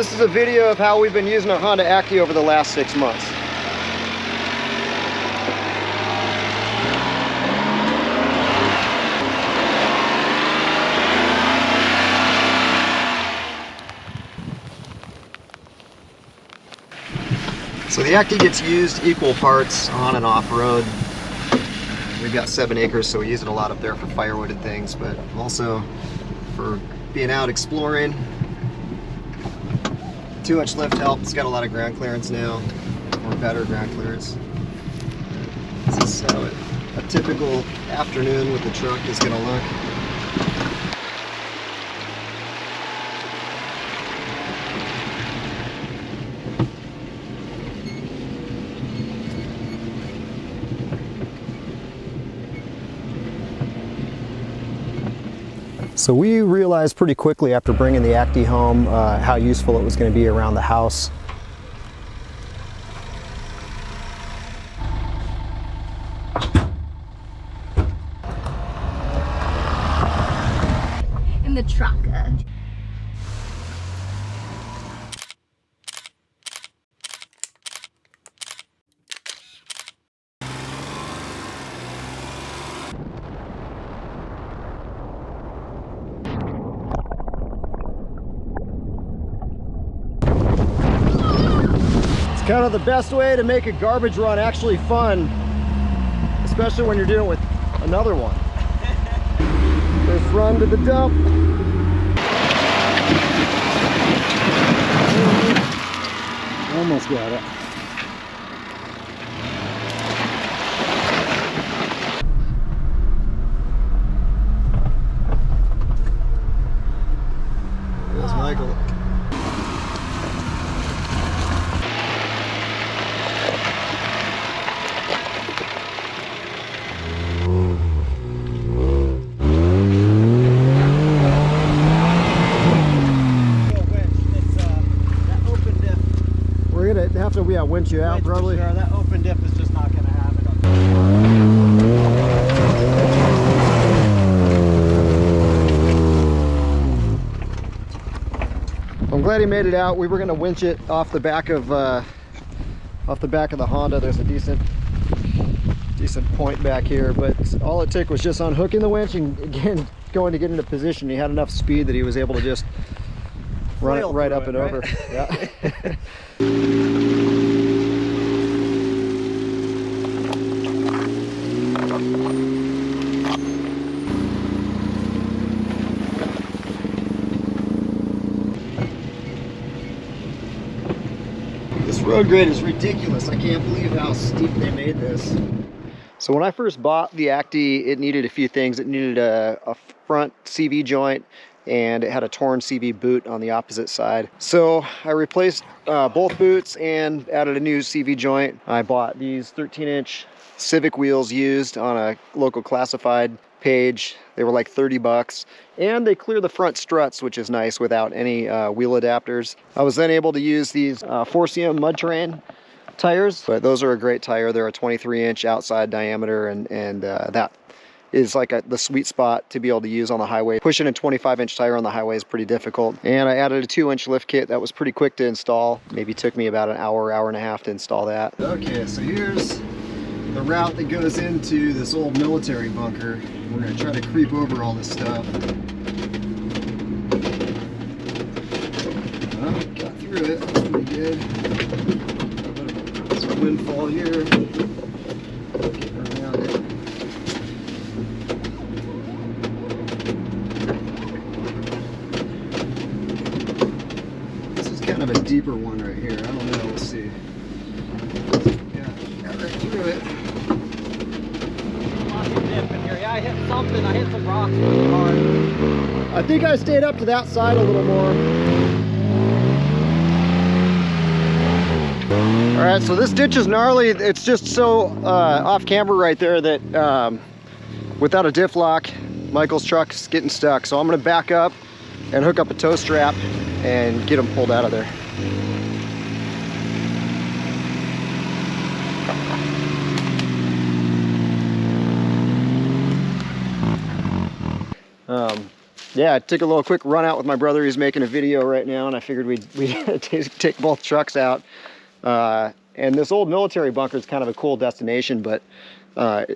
This is a video of how we've been using our Honda Acty over the last 6 months. So the Acty gets used equal parts on and off road. We've got 7 acres, so we use it a lot up there for firewood and things, but also for being out exploring. 2-inch lift help. It's got a lot of ground clearance now, or better ground clearance. This is how a typical afternoon with the truck is going to look. So we realized pretty quickly after bringing the Acty home how useful it was going to be around the house. In the truck. Kind of the best way to make a garbage run actually fun, especially when you're dealing with another one. First run to the dump. Almost got it. There's Michael. Have to winch you out probably. Sure, that open dip is just not going to happen. I'm glad he made it out. We were going to winch it off the back of the Honda. There's a decent point back here, but all it took was just unhooking the winch and again going to get into position. He had enough speed that he was able to just run it right up and over. Yeah. This road grade is ridiculous. I can't believe how steep they made this. So when I first bought the Acty, it needed a few things. It needed a front CV joint, and it had a torn CV boot on the opposite side. So I replaced both boots and added a new CV joint. I bought these 13-inch Civic wheels used on a local classified page. They were like 30 bucks, and they clear the front struts, which is nice without any wheel adapters. I was then able to use these 4CM mud terrain tires, but those are a great tire. They're a 23-inch outside diameter, and that is like the sweet spot to be able to use on the highway. Pushing a 25-inch tire on the highway is pretty difficult. And I added a 2-inch lift kit that was pretty quick to install. Maybe took me about an hour and a half to install that. Okay, so here's the route that goes into this old military bunker. We're gonna try to creep over all this stuff. Well, got through it, that's pretty good. There's a windfall here. Get around it. This is kind of a deeper one right here. I don't know, we'll see. Got right through it. Yeah, I hit something. I hit some rocks really hard. I think I stayed up to that side a little more. All right, so this ditch is gnarly. It's just so off camber right there that without a diff lock, Michael's truck's getting stuck. So I'm gonna back up and hook up a tow strap and get him pulled out of there. Yeah, I took a little quick run out with my brother. He's making a video right now, and I figured we'd take both trucks out. And this old military bunker is kind of a cool destination, but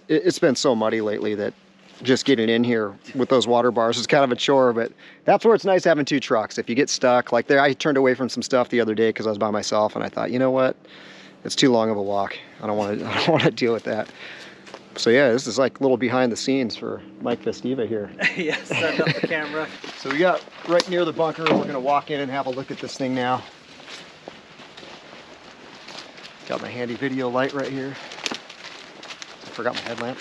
it's been so muddy lately that just getting in here with those water bars is kind of a chore. But that's where it's nice having two trucks. If you get stuck, like there, I turned away from some stuff the other day because I was by myself, and I thought, you know what, it's too long of a walk. I don't want to deal with that. So yeah, this is like a little behind the scenes for Mike Festiva here. Yeah, setting up the camera. So we got right near the bunker. We're gonna walk in and have a look at this thing now. Got my handy video light right here. I forgot my headlamp.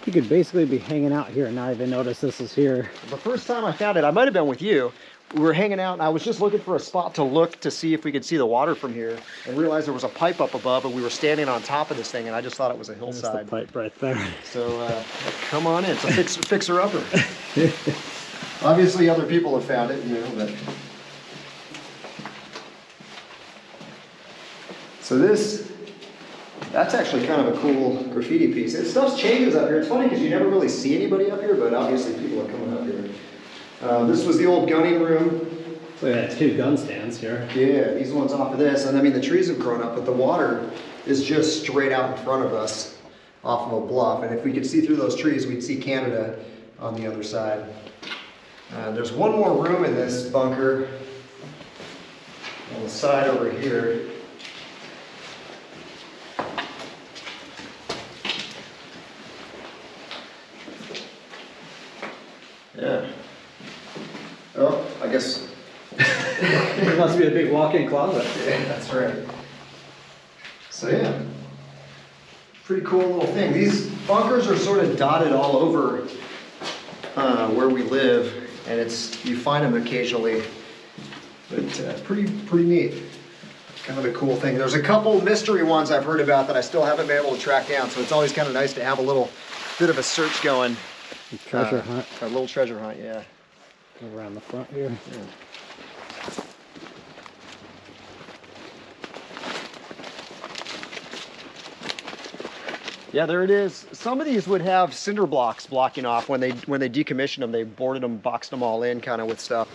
You could basically be hanging out here and not even notice this is here. The first time I found it, I might have been with you. We were hanging out and I was just looking for a spot to look to see if we could see the water from here, and realized there was a pipe up above, and we were standing on top of this thing, and I just thought it was a hillside. There's the pipe right there. So come on in. It's a fixer-upper. Obviously other people have found it, you know, but... So that's actually kind of a cool graffiti piece. Stuff changes up here. It's funny because you never really see anybody up here, but obviously people are coming up here. This was the old gunning room. So we had 2 gun stands here. Yeah, these ones off of this. And I mean, the trees have grown up, but the water is just straight out in front of us off of a bluff. And if we could see through those trees, we'd see Canada on the other side. There's one more room in this bunker on the side over here. Yeah. Oh, I guess. It must be a big walk-in closet. Yeah, that's right. So yeah, pretty cool little thing. These bunkers are sort of dotted all over where we live, and you find them occasionally, but pretty neat. Kind of a cool thing. There's a couple mystery ones I've heard about that I still haven't been able to track down, so it's always kind of nice to have a little bit of a search going. Treasure hunt. A little treasure hunt, yeah. Around the front here. Yeah. Yeah, there it is. Some of these would have cinder blocks blocking off when they decommissioned them. They boarded them, boxed them all in kind of with stuff.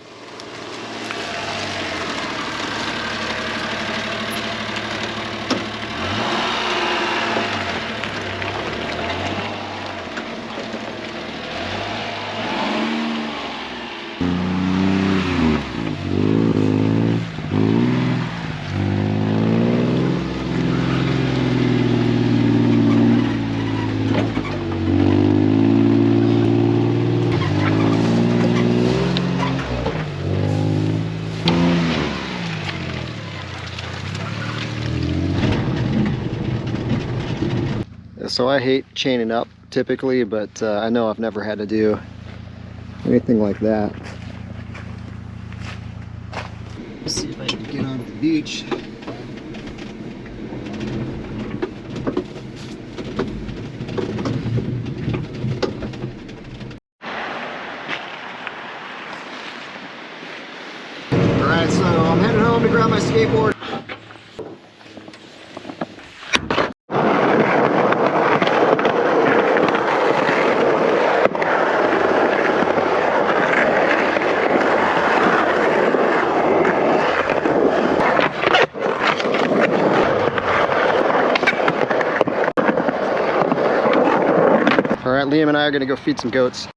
So I hate chaining up typically, but I know I've never had to do anything like that. Let's see if I can get onto the beach. All right, so I'm headed home to grab my skateboard. Liam and I are going to go feed some goats.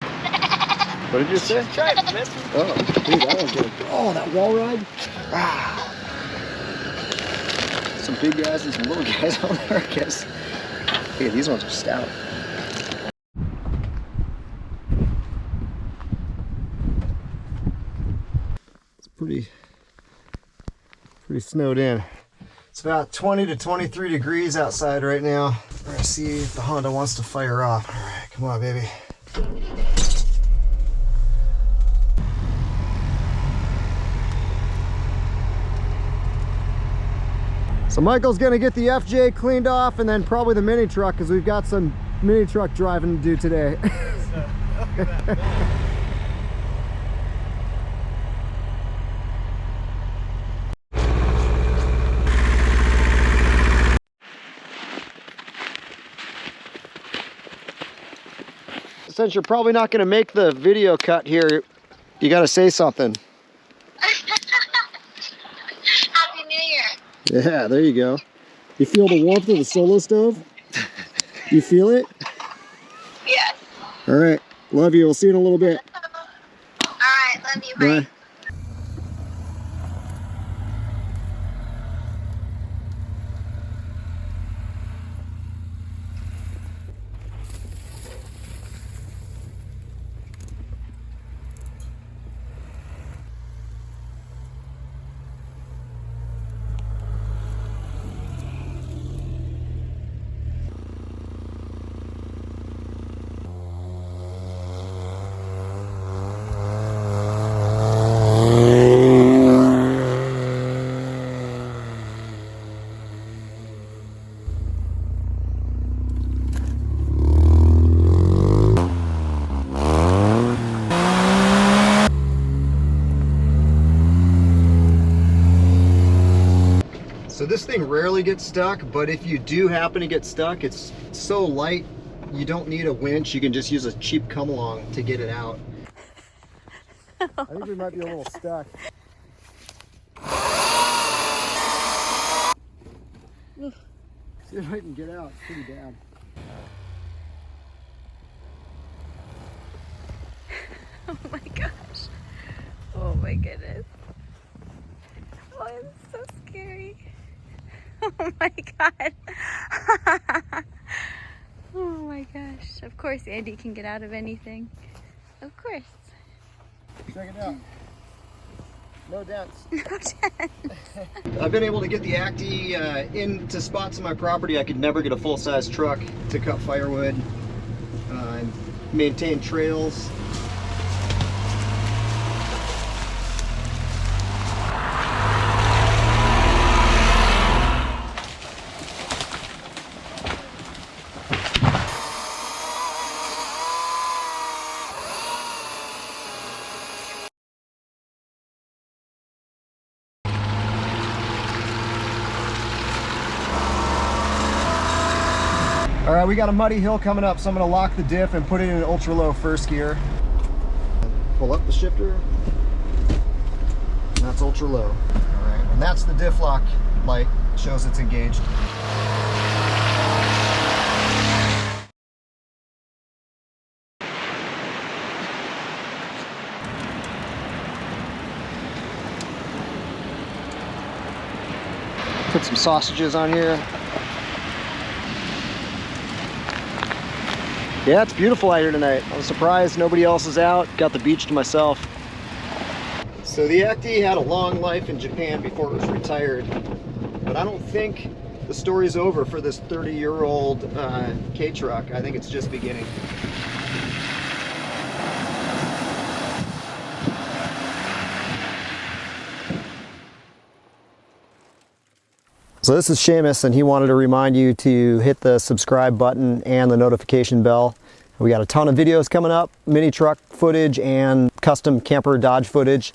What did you say? Oh, dude, that one's good. Oh, that wall ride? Ah. Some big guys and some little guys on there, I guess. Hey, these ones are stout. It's pretty snowed in. It's about 20 to 23 degrees outside right now. We're gonna see if the Honda wants to fire off. All right, come on, baby. So Michael's gonna get the FJ cleaned off and then probably the mini truck because we've got some mini truck driving to do today. since you're probably not going to make the video cut here, you got to say something. Happy New Year. Yeah, there you go. You feel the warmth of the solo stove? You feel it? Yes. All right. Love you. We'll see you in a little bit. All right. Love you. Bye. Bye. So this thing rarely gets stuck, but if you do happen to get stuck, it's so light you don't need a winch. You can just use a cheap come-along to get it out. I think we might be a little stuck. See if I can get out. It's pretty bad. Oh my gosh. Oh my goodness. Oh, it's so scary. Oh my god. Oh my gosh. Of course Andy can get out of anything. Of course. Check it out. No dents. No chance. I've been able to get the Acty into spots on my property I could never get a full-size truck to cut firewood and maintain trails. All right, we got a muddy hill coming up, so I'm gonna lock the diff and put it in ultra low first gear. Pull up the shifter. And that's ultra low. All right, and that's the diff lock light, shows it's engaged. Put some sausages on here. Yeah, it's beautiful out here tonight. I was surprised nobody else is out. Got the beach to myself. So the Acty had a long life in Japan before it was retired, but I don't think the story's over for this 30-year-old Kei truck. I think it's just beginning. So this is Seamus, and he wanted to remind you to hit the subscribe button and the notification bell. We got a ton of videos coming up, mini truck footage and custom camper Dodge footage.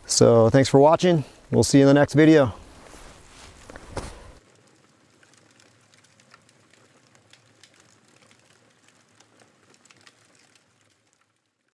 So thanks for watching. We'll see you in the next video.